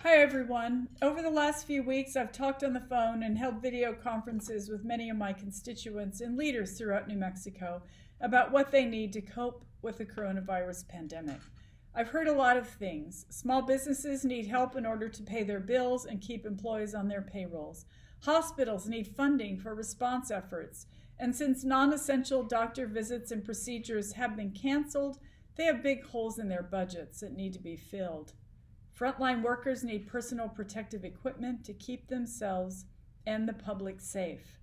Hi everyone. Over the last few weeks, I've talked on the phone and held video conferences with many of my constituents and leaders throughout New Mexico about what they need to cope with the coronavirus pandemic. I've heard a lot of things. Small businesses need help in order to pay their bills and keep employees on their payrolls. Hospitals need funding for response efforts. And since non-essential doctor visits and procedures have been canceled, they have big holes in their budgets that need to be filled. Frontline workers need personal protective equipment to keep themselves and the public safe.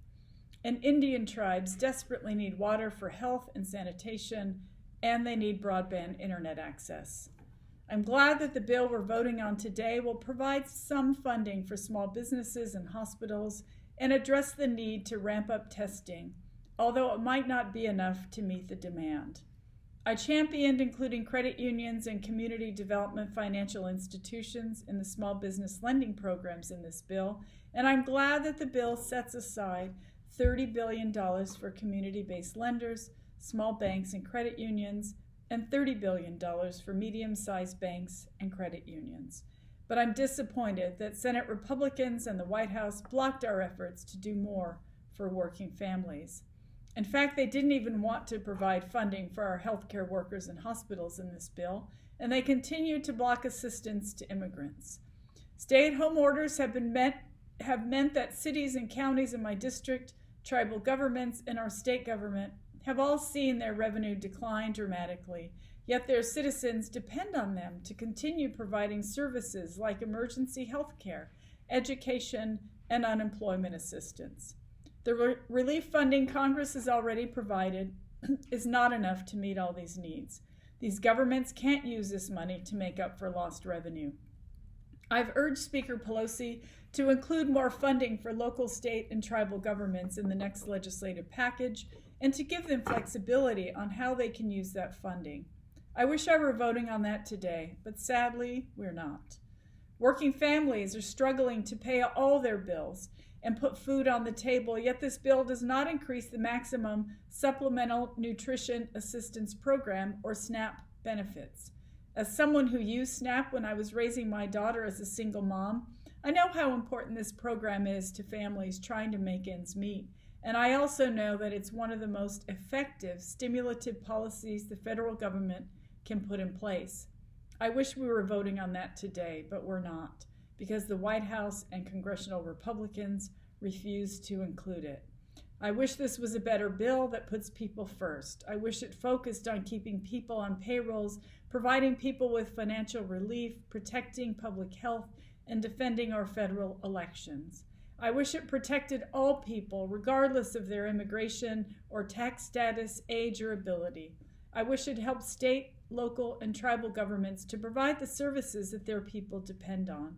And Indian tribes desperately need water for health and sanitation, and they need broadband internet access. I'm glad that the bill we're voting on today will provide some funding for small businesses and hospitals and address the need to ramp up testing, although it might not be enough to meet the demand. I championed including credit unions and community development financial institutions in the small business lending programs in this bill, and I'm glad that the bill sets aside $30 billion for community-based lenders, small banks and credit unions, and $30 billion for medium-sized banks and credit unions. But I'm disappointed that Senate Republicans and the White House blocked our efforts to do more for working families. In fact, they didn't even want to provide funding for our healthcare workers and hospitals in this bill, and they continue to block assistance to immigrants. Stay-at-home orders have meant that cities and counties in my district, tribal governments, and our state government have all seen their revenue decline dramatically, yet their citizens depend on them to continue providing services like emergency health care, education, and unemployment assistance. The relief funding Congress has already provided is not enough to meet all these needs. These governments can't use this money to make up for lost revenue. I've urged Speaker Pelosi to include more funding for local, state, and tribal governments in the next legislative package and to give them flexibility on how they can use that funding. I wish I were voting on that today, but sadly, we're not. Working families are struggling to pay all their bills and put food on the table, yet this bill does not increase the maximum Supplemental Nutrition Assistance Program, or SNAP, benefits. As someone who used SNAP when I was raising my daughter as a single mom, I know how important this program is to families trying to make ends meet, and I also know that it's one of the most effective stimulative policies the federal government can put in place. I wish we were voting on that today, but we're not, because the White House and congressional Republicans refused to include it. I wish this was a better bill that puts people first. I wish it focused on keeping people on payrolls, providing people with financial relief, protecting public health, and defending our federal elections. I wish it protected all people, regardless of their immigration or tax status, age, or ability. I wish it helped state, local, and tribal governments to provide the services that their people depend on.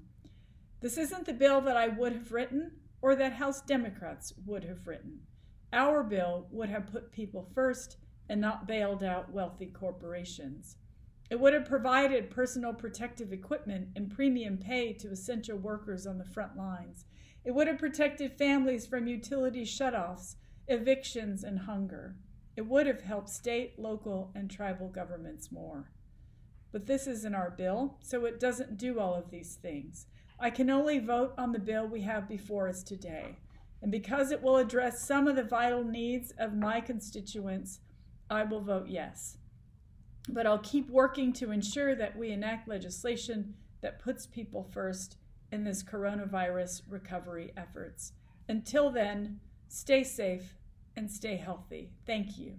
This isn't the bill that I would have written or that House Democrats would have written. Our bill would have put people first and not bailed out wealthy corporations. It would have provided personal protective equipment and premium pay to essential workers on the front lines. It would have protected families from utility shutoffs, evictions, and hunger. It would have helped state, local, and tribal governments more. But this isn't our bill, so it doesn't do all of these things. I can only vote on the bill we have before us today. And because it will address some of the vital needs of my constituents, I will vote yes. But I'll keep working to ensure that we enact legislation that puts people first in this coronavirus recovery efforts. Until then, stay safe and stay healthy. Thank you.